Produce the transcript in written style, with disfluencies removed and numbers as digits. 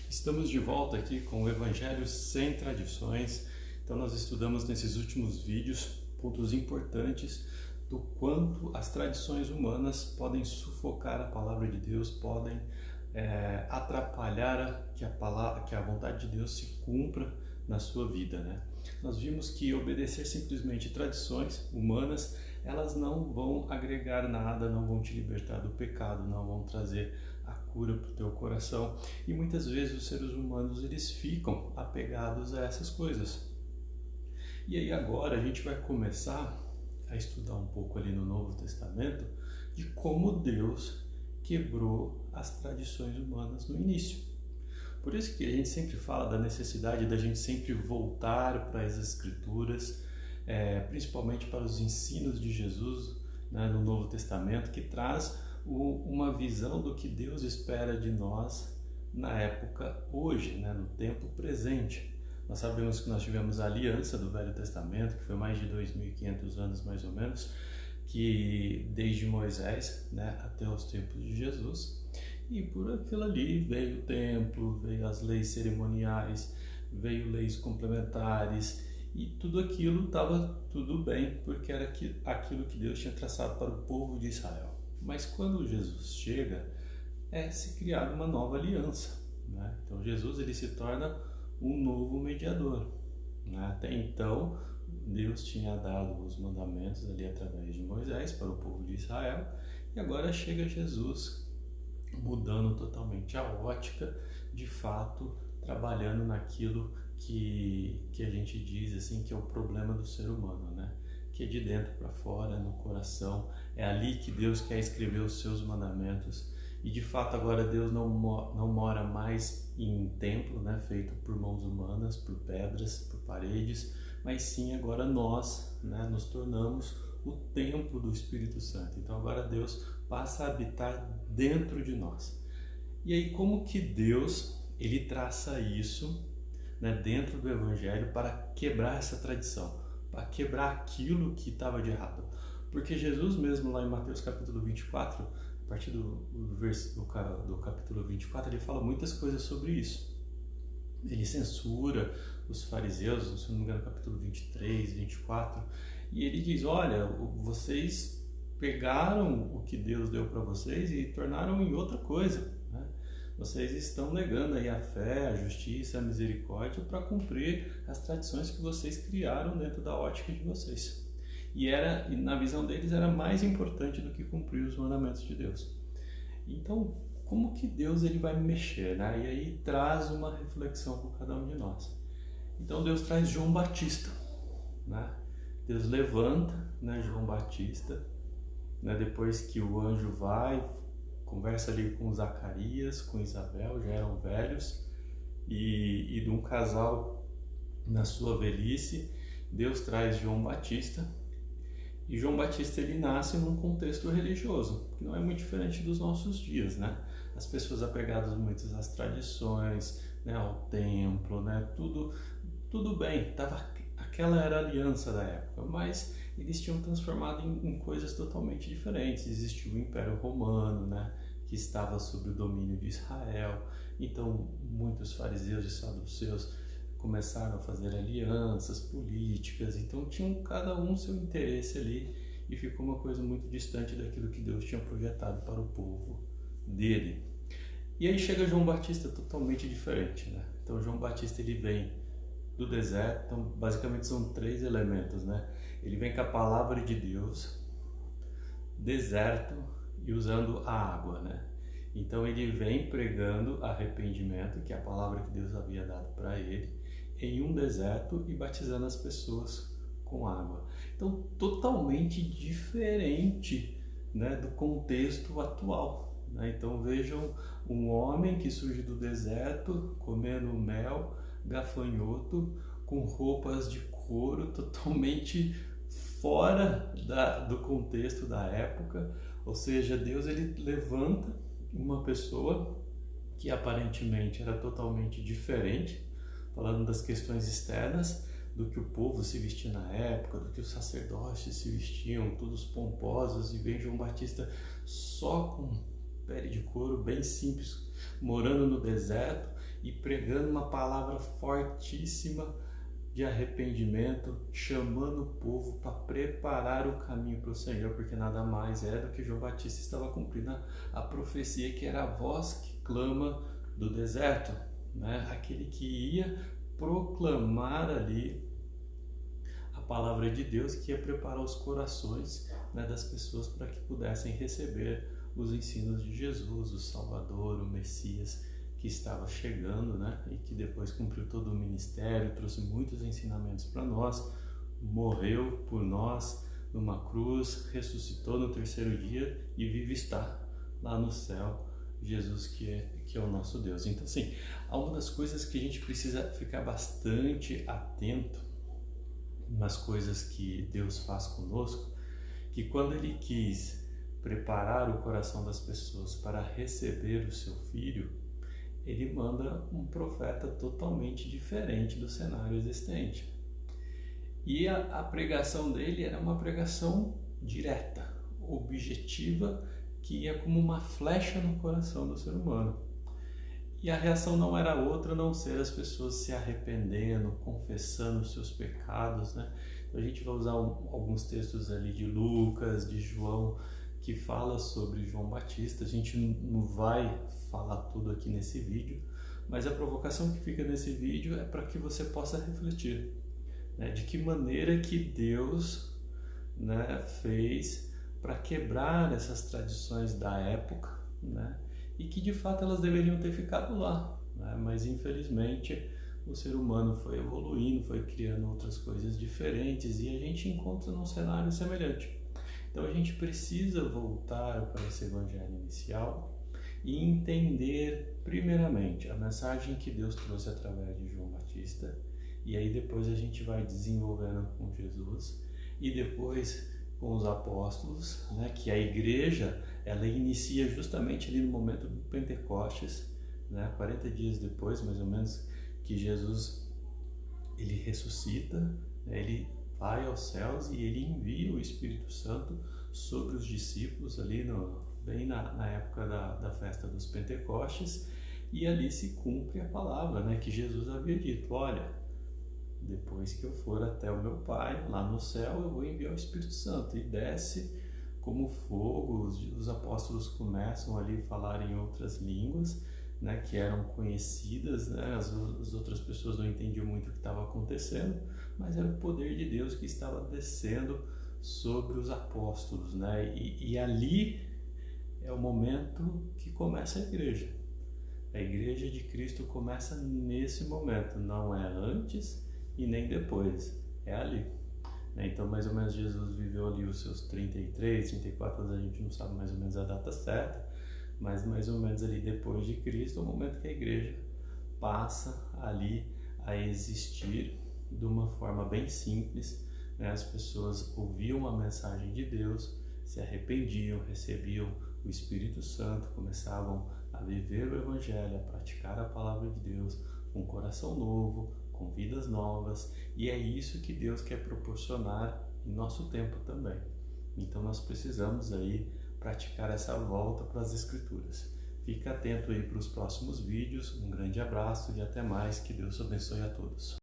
Estamos de volta aqui com o Evangelho Sem Tradições. Então nós estudamos nesses últimos vídeos pontos importantes do quanto as tradições humanas podem sufocar a palavra de Deus, podem atrapalhar que a vontade de Deus se cumpra na sua vida, né? Nós vimos que obedecer simplesmente tradições humanas, elas não vão agregar nada, não vão te libertar do pecado, não vão trazer a cura para o teu coração. E muitas vezes os seres humanos eles ficam apegados a essas coisas. E aí agora a gente vai começar a estudar um pouco ali no Novo Testamento de como Deus quebrou as tradições humanas no início. Por isso que a gente sempre fala da necessidade da gente sempre voltar para as Escrituras, principalmente para os ensinos de Jesus, né, no Novo Testamento, que traz uma visão do que Deus espera de nós na época hoje, né, no tempo presente. Nós sabemos que nós tivemos a aliança do Velho Testamento, que foi mais de 2.500 anos mais ou menos, que desde Moisés, né, até os tempos de Jesus. E por aquilo ali veio o templo, veio as leis cerimoniais, veio leis complementares, e tudo aquilo estava tudo bem, porque era aquilo que Deus tinha traçado para o povo de Israel. Mas quando Jesus chega, se criada uma nova aliança, né? Então Jesus ele se torna um novo mediador, né? Até então Deus tinha dado os mandamentos ali através de Moisés para o povo de Israel, e agora chega Jesus mudando totalmente a ótica, de fato trabalhando naquilo que a gente diz assim que é o problema do ser humano, né? Que é de dentro para fora, no coração. É ali que Deus quer escrever os seus mandamentos. E de fato agora Deus não mora mais em templo, né, feito por mãos humanas, por pedras, por paredes, mas sim agora nós, né, nos tornamos o templo do Espírito Santo. Então agora Deus passa a habitar dentro de nós. E aí como que Deus ele traça isso, né, dentro do Evangelho para quebrar essa tradição, para quebrar aquilo que estava de errado? Porque Jesus mesmo lá em Mateus capítulo 24, a partir do capítulo 24, ele fala muitas coisas sobre isso. Ele censura os fariseus, se não me engano, capítulo 23, 24, e ele diz, olha, vocês pegaram o que Deus deu para vocês e tornaram em outra coisa, né? Vocês estão negando aí a fé, a justiça, a misericórdia para cumprir as tradições que vocês criaram dentro da ótica de vocês. E na visão deles era mais importante do que cumprir os mandamentos de Deus. Então, como que Deus ele vai mexer, né? E aí traz uma reflexão com cada um de nós. Então Deus traz João Batista, né? Deus levanta, né, João Batista, né, depois que o anjo vai, conversa ali com Zacarias, com Isabel, já eram velhos, e de um casal na sua velhice, Deus traz João Batista. E João Batista ele nasce num contexto religioso, que não é muito diferente dos nossos dias, né? As pessoas apegadas muito às tradições, né, ao templo, né? Tudo bem, aquela era a aliança da época, mas eles tinham transformado em coisas totalmente diferentes. Existia o Império Romano, né, que estava sob o domínio de Israel. Então muitos fariseus e saduceus começaram a fazer alianças políticas, então tinham cada um seu interesse ali, e ficou uma coisa muito distante daquilo que Deus tinha projetado para o povo dele. E aí chega João Batista totalmente diferente, né? Então João Batista ele vem do deserto. Então basicamente são 3 elementos, né? Ele vem com a palavra de Deus, deserto e usando a água, né? Então ele vem pregando arrependimento, que é a palavra que Deus havia dado para ele, em um deserto, e batizando as pessoas com água. Então totalmente diferente, né, do contexto atual, né? Então vejam um homem que surge do deserto comendo mel, gafanhoto, com roupas de couro, totalmente fora do contexto da época. Ou seja, Deus ele levanta uma pessoa que aparentemente era totalmente diferente, falando das questões externas, do que o povo se vestia na época, do que os sacerdotes se vestiam, todos pomposos, e vem João Batista só com pele de couro, bem simples, morando no deserto e pregando uma palavra fortíssima de arrependimento, chamando o povo para preparar o caminho para o Senhor, porque nada mais é do que João Batista estava cumprindo a profecia, que era a voz que clama do deserto, né? Aquele que ia proclamar ali a palavra de Deus, que ia preparar os corações, né, das pessoas para que pudessem receber os ensinos de Jesus, o Salvador, o Messias, que estava chegando, né, e que depois cumpriu todo o ministério, trouxe muitos ensinamentos para nós, morreu por nós numa cruz, ressuscitou no terceiro dia e vive está lá no céu, Jesus que é o nosso Deus. Então, assim, há uma das coisas que a gente precisa ficar bastante atento nas coisas que Deus faz conosco, que quando Ele quis preparar o coração das pessoas para receber o seu Filho, Ele manda um profeta totalmente diferente do cenário existente. E a pregação dele era uma pregação direta, objetiva, que ia como uma flecha no coração do ser humano. E a reação não era outra a não ser as pessoas se arrependendo, confessando os seus pecados, né? Então a gente vai usar alguns textos ali de Lucas, de João, que fala sobre João Batista. A gente não vai falar tudo aqui nesse vídeo, mas a provocação que fica nesse vídeo é para que você possa refletir, né? De que maneira que Deus, né, fez para quebrar essas tradições da época, né? E que de fato elas deveriam ter ficado lá, né? Mas infelizmente o ser humano foi evoluindo, foi criando outras coisas diferentes e a gente encontra num cenário semelhante. Então a gente precisa voltar para esse evangelho inicial e entender primeiramente a mensagem que Deus trouxe através de João Batista, e aí depois a gente vai desenvolvendo com Jesus e depois com os apóstolos, né, que a igreja ela inicia justamente ali no momento do Pentecostes, né, 40 dias depois, mais ou menos, que Jesus ele ressuscita, né, ele vai aos céus e ele envia o Espírito Santo sobre os discípulos ali bem na época da festa dos Pentecostes, e ali se cumpre a palavra, né, que Jesus havia dito: olha, depois que eu for até o meu Pai, lá no céu, eu vou enviar o Espírito Santo. E desce como fogo, os apóstolos começam ali a falar em outras línguas, né, que eram conhecidas, né, as outras pessoas não entendiam muito o que estava acontecendo, mas era o poder de Deus que estava descendo sobre os apóstolos, né, e ali é o momento que começa a igreja. A igreja de Cristo começa nesse momento, não é antes e nem depois, é ali. Então, mais ou menos, Jesus viveu ali os seus 33, 34 anos, a gente não sabe mais ou menos a data certa, mas mais ou menos ali depois de Cristo, é o momento que a igreja passa ali a existir de uma forma bem simples, né? As pessoas ouviam a mensagem de Deus, se arrependiam, recebiam o Espírito Santo, começavam a viver o Evangelho, a praticar a palavra de Deus, com um coração novo, com vidas novas, e é isso que Deus quer proporcionar em nosso tempo também. Então nós precisamos aí praticar essa volta para as Escrituras. Fica atento aí para os próximos vídeos, um grande abraço e até mais, que Deus abençoe a todos.